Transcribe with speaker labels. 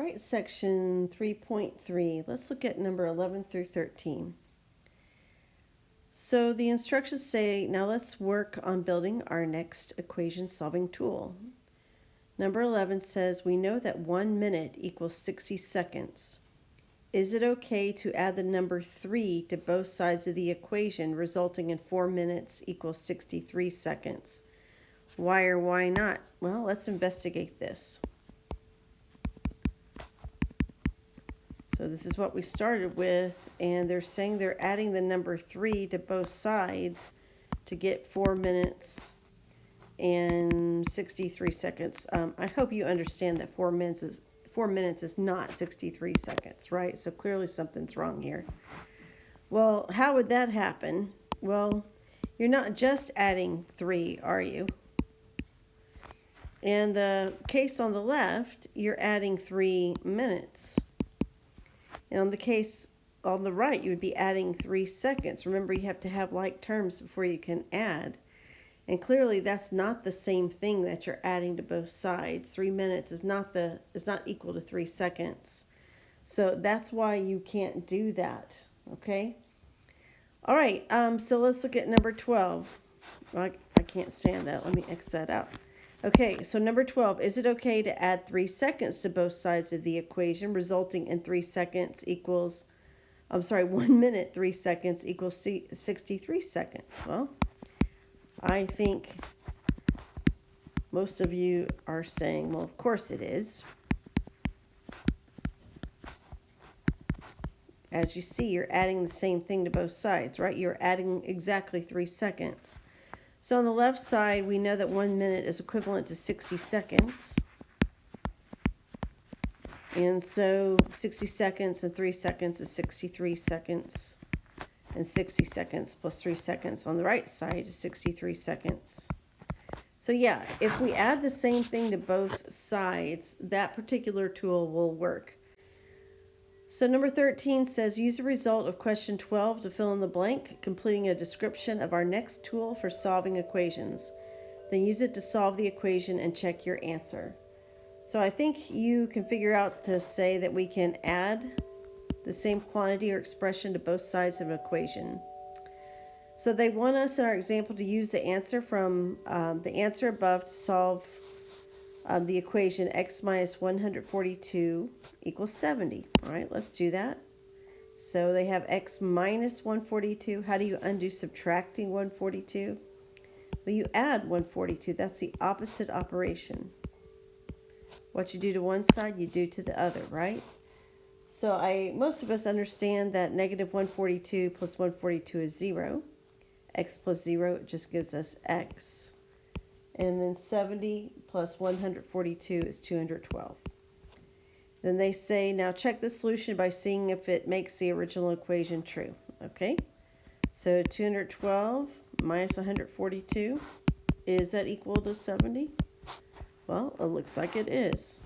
Speaker 1: Right, section 3.3. Let's look at number 11 through 13. So the instructions say, now let's work on building our next equation solving tool. Number 11 says, we know that 1 minute equals 60 seconds. Is it okay to add the number 3 to both sides of the equation, resulting in 4 minutes equals 63 seconds? Why or why not? Well, let's investigate this. So this is what we started with, and they're saying they're adding the number 3 to both sides to get 4 minutes and 63 seconds. I hope you understand that 4 minutes is not 63 seconds, right? So clearly something's wrong here. Well, how would that happen? Well, you're not just adding 3, are you? In the case on the left, you're adding 3 minutes. And on the case on the right, you would be adding 3 seconds. Remember, you have to have like terms before you can add. And clearly that's not the same thing that you're adding to both sides. 3 minutes is not equal to 3 seconds. So that's why you can't do that. Okay? All right, so let's look at number 12. Well, I can't stand that. Let me X that out. Okay, so number 12, is it okay to add 3 seconds to both sides of the equation, resulting in 1 minute, 3 seconds equals 63 seconds? Well, I think most of you are saying, well, of course it is. As you see, you're adding the same thing to both sides, right? You're adding exactly 3 seconds. So on the left side, we know that 1 minute is equivalent to 60 seconds. And so 60 seconds and 3 seconds is 63 seconds. And 60 seconds plus 3 seconds on the right side is 63 seconds. So yeah, if we add the same thing to both sides, that particular tool will work. So number 13 says, use the result of question 12 to fill in the blank, completing a description of our next tool for solving equations. Then use it to solve the equation and check your answer. So I think you can figure out to say that we can add the same quantity or expression to both sides of an equation. So they want us in our example to use the answer from the answer above to solve the equation x minus 142 equals 70. All right, let's do that. So they have x minus 142. How do you undo subtracting 142? Well, you add 142. That's the opposite operation. What you do to one side, you do to the other, right? So most of us understand that negative 142 plus 142 is 0. X plus 0 just gives us x. And then 70 plus 142 is 212. Then they say, now check the solution by seeing if it makes the original equation true. Okay, so 212 minus 142, is that equal to 70? Well, it looks like it is.